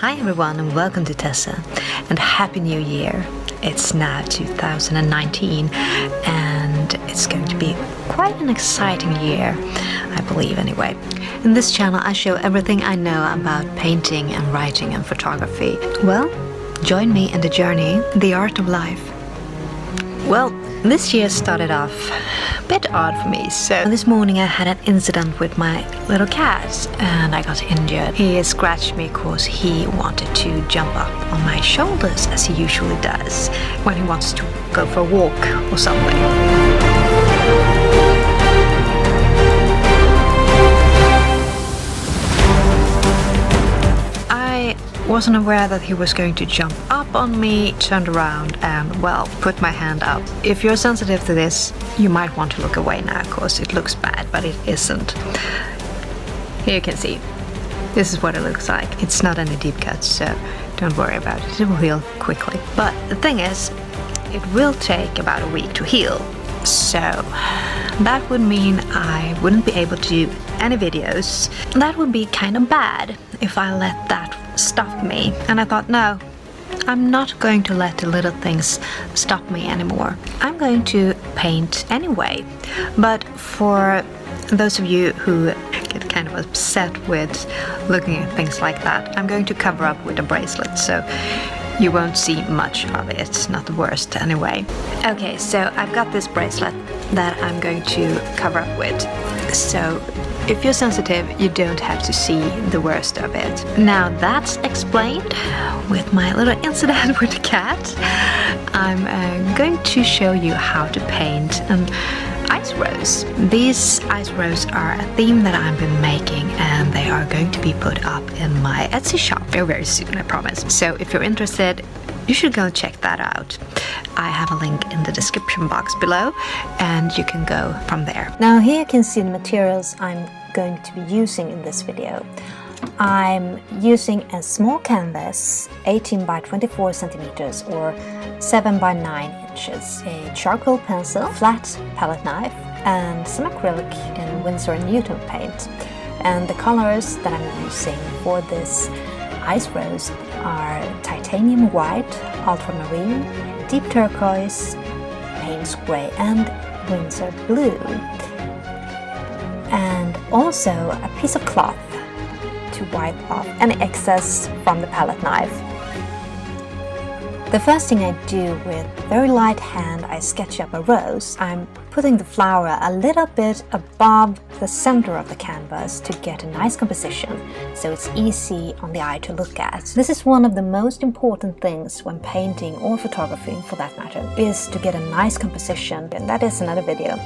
Hi everyone and welcome to Tessa and Happy New Year. It's now 2019 and it's going to be quite an exciting year, I believe anyway. In this channel I show everything I know about painting and writing and photography. Well, join me in the journey, the art of life. Well, this year started off a bit odd for me. So this morning I had an incident with my little cat and I got injured. He scratched me because he wanted to jump up on my shoulders as he usually does when he wants to go for a walk or something. I wasn't aware that he was going to jump up on me, turned around and, well, put my hand up. If you're sensitive to this, you might want to look away now because it looks bad, but it isn't. Here you can see. This is what it looks like. It's not any deep cuts, so don't worry about it. It will heal quickly. But the thing is, it will take about a week to heal. So that would mean I wouldn't be able to do any videos. That would be kind of bad if I let that stop me. And I thought, no, I'm not going to let the little things stop me anymore. I'm going to paint anyway. But for those of you who get kind of upset with looking at things like that, I'm going to cover up with a bracelet, so you won't see much of it. It's not the worst anyway. Okay, so I've got this bracelet that I'm going to cover up with. So if you're sensitive, you don't have to see the worst of it. Now that's explained with my little incident with the cat. I'm going to show you how to paint an ice rose. These ice roses are a theme that I've been making and they are going to be put up in my Etsy shop very soon, I promise. So if you're interested, you should go check that out. I have a link in the description box below and you can go from there. Now here you can see the materials I'm going to be using in this video. I'm using a small canvas, 18 by 24 centimeters or 7 by 9 inches, a charcoal pencil, flat palette knife, and some acrylic in Winsor & Newton paint. And the colors that I'm using for this ice rose are titanium white, ultramarine, deep turquoise, Payne's gray, and Winsor blue. And also a piece of cloth to wipe off any excess from the palette knife. The first thing I do with very light hand, I sketch up a rose. I'm putting the flower a little bit above the center of the canvas to get a nice composition, so it's easy on the eye to look at. This is one of the most important things when painting or photographing for that matter, is to get a nice composition, and that is another video.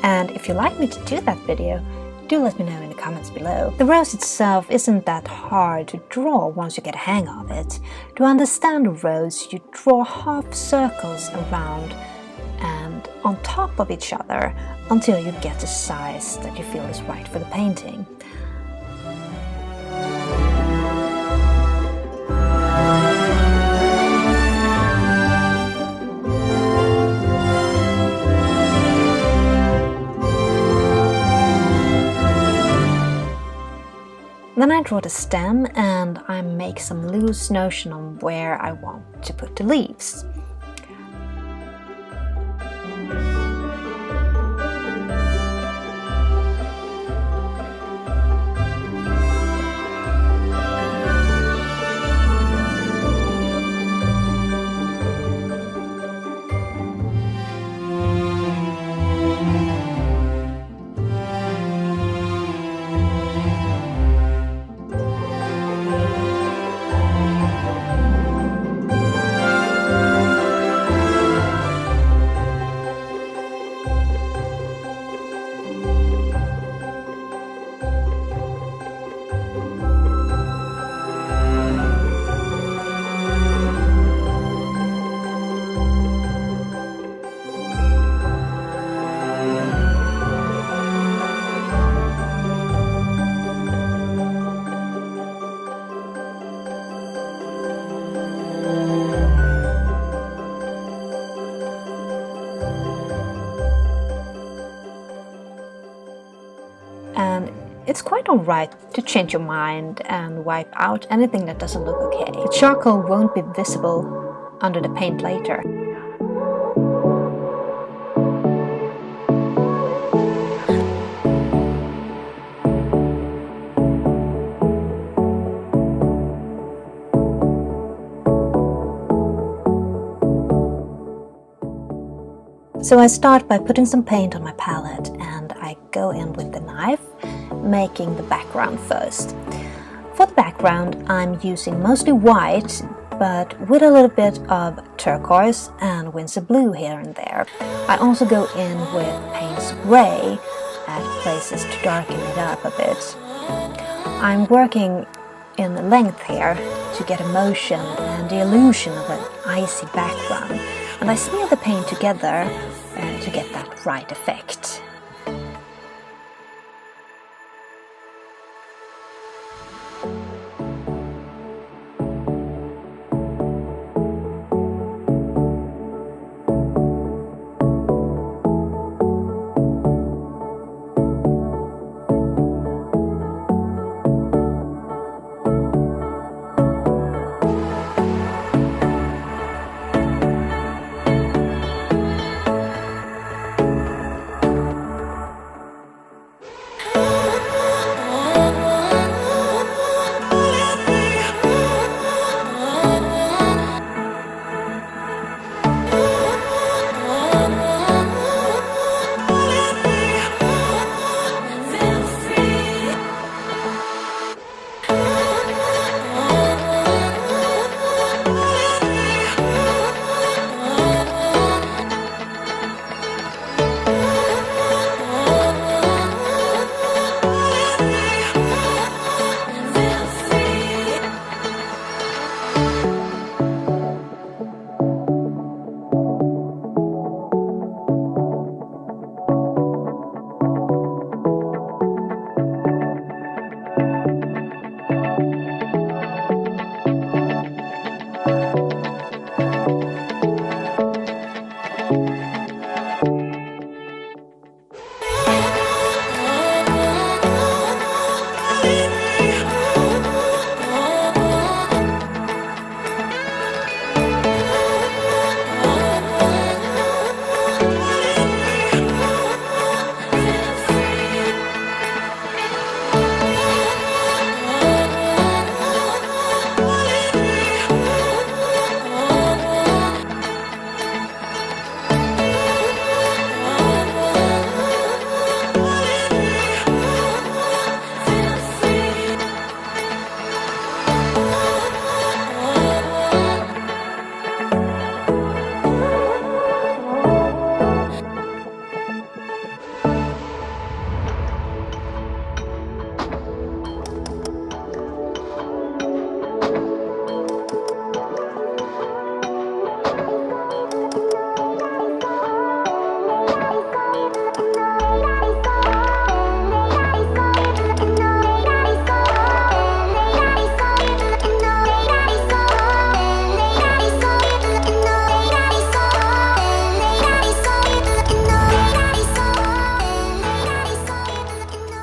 And if you'd like me to do that video, do let me know in the comments below. The rose itself isn't that hard to draw once you get a hang of it. To understand a rose, you draw half circles around and on top of each other until you get the size that you feel is right for the painting. Then I draw the stem and I make some loose notion on where I want to put the leaves. it's quite alright to change your mind and wipe out anything that doesn't look okay. The charcoal won't be visible under the paint later. So I start by putting some paint on my palette and I go in with the knife, making the background first. For the background I'm using mostly white, but with a little bit of turquoise and Winsor blue here and there. I also go in with Payne's grey at places to darken it up a bit. I'm working in the length here to get emotion and the illusion of an icy background, and I smear the paint together to get that right effect.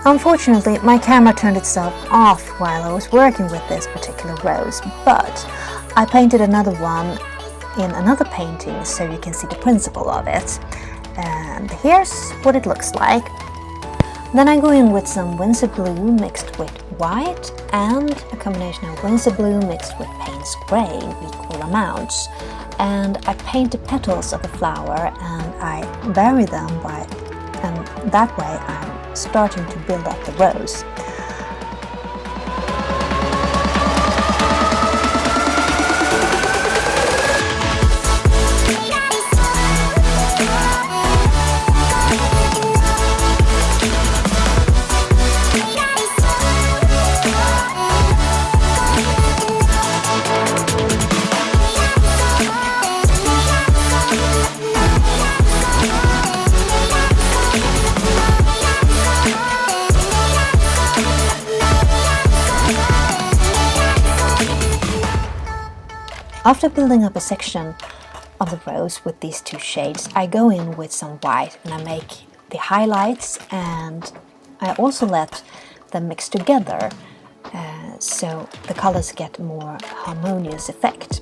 Unfortunately, my camera turned itself off while I was working with this particular rose, but I painted another one in another painting so you can see the principle of it. And here's what it looks like. Then I go in with some Winsor blue mixed with white and a combination of Winsor blue mixed with Payne's grey in equal amounts. And I paint the petals of the flower and I vary them and that way I'm starting to build up the rose. After building up a section of the rose with these two shades, I go in with some white and I make the highlights, and I also let them mixed together, so the colors get more harmonious effect.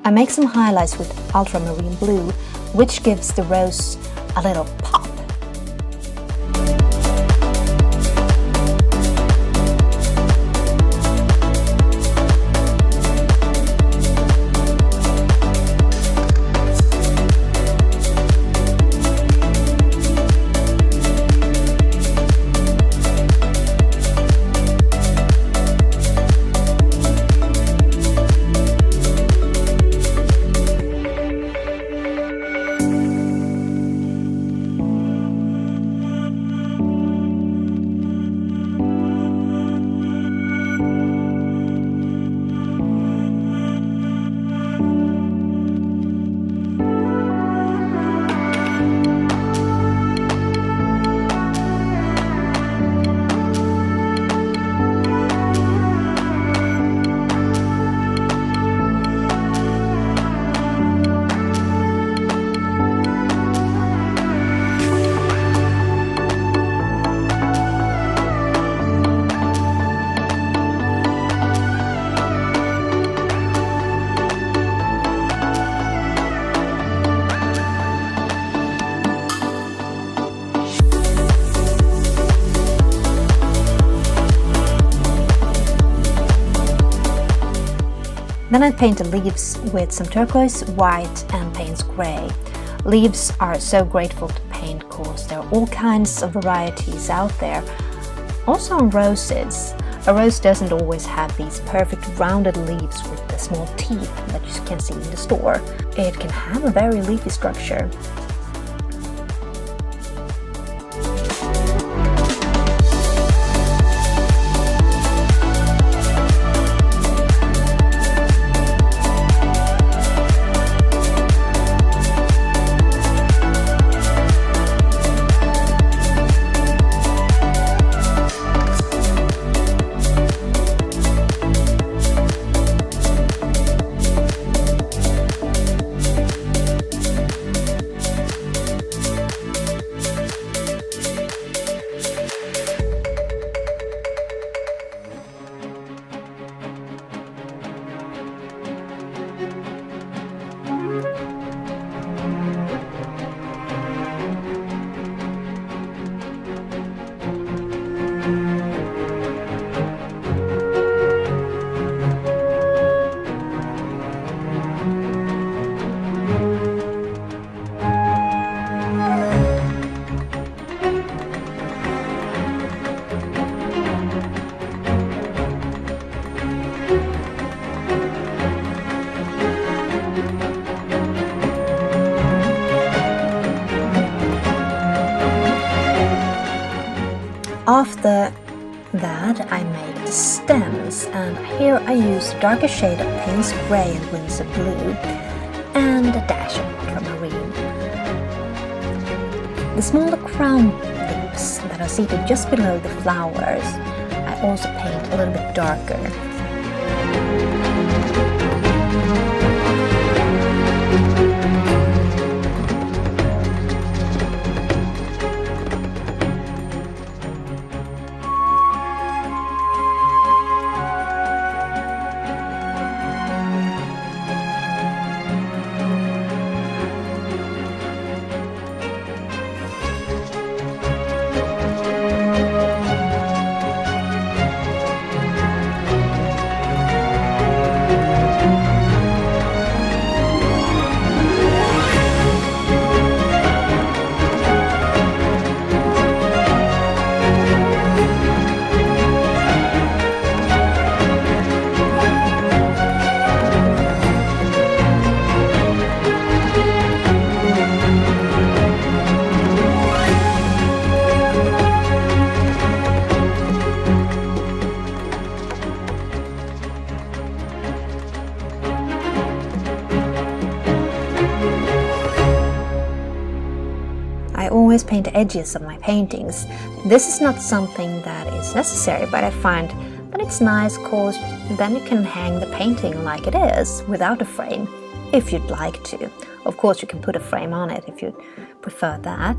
I make some highlights with ultramarine blue, which gives the rose a little pop. Then I paint the leaves with some turquoise, white and Payne's grey. Leaves are so grateful to paint because there are all kinds of varieties out there. Also on roses. A rose doesn't always have these perfect rounded leaves with the small teeth that you can see in the store. It can have a very leafy structure. After that I made the stems, and here I used a darker shade of Payne's Grey and Winsor Blue and a dash of ultramarine. The smaller crown lips that are seated just below the flowers I also paint a little bit darker. I always paint the edges of my paintings. This is not something that is necessary, but I find that it's nice because then you can hang the painting like it is without a frame, if you'd like to. Of course you can put a frame on it if you prefer that.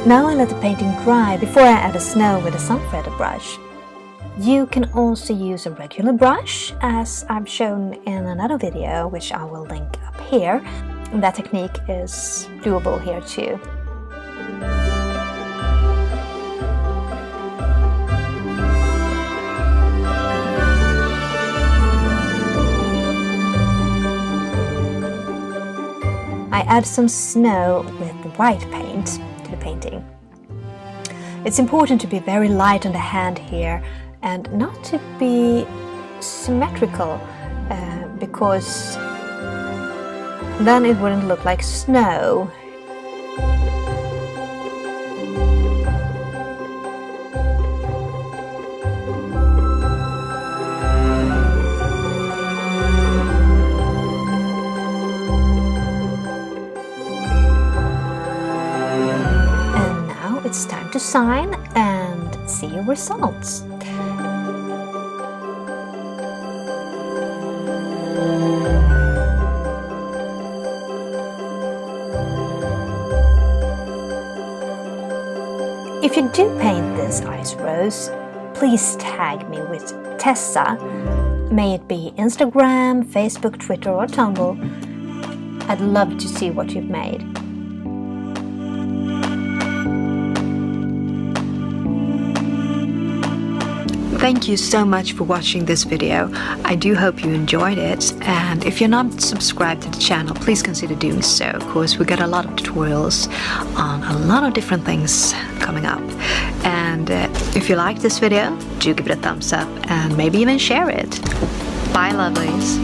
Now I let the painting dry before I add the snow with a sun feather brush. You can also use a regular brush, as I've shown in another video, which I will link up here. That technique is doable here too. I add some snow with white paint to the painting. It's important to be very light on the hand here and not to be symmetrical because then it wouldn't look like snow. It's time to sign and see your results. If you do paint this ice rose, please tag me with Tessa. May it be Instagram, Facebook, Twitter or Tumblr. I'd love to see what you've made. Thank you so much for watching this video. I do hope you enjoyed it, and if you're not subscribed to the channel, please consider doing so. Of course, we got a lot of tutorials on a lot of different things coming up. And if you like this video, do give it a thumbs up and maybe even share it. Bye, lovelies.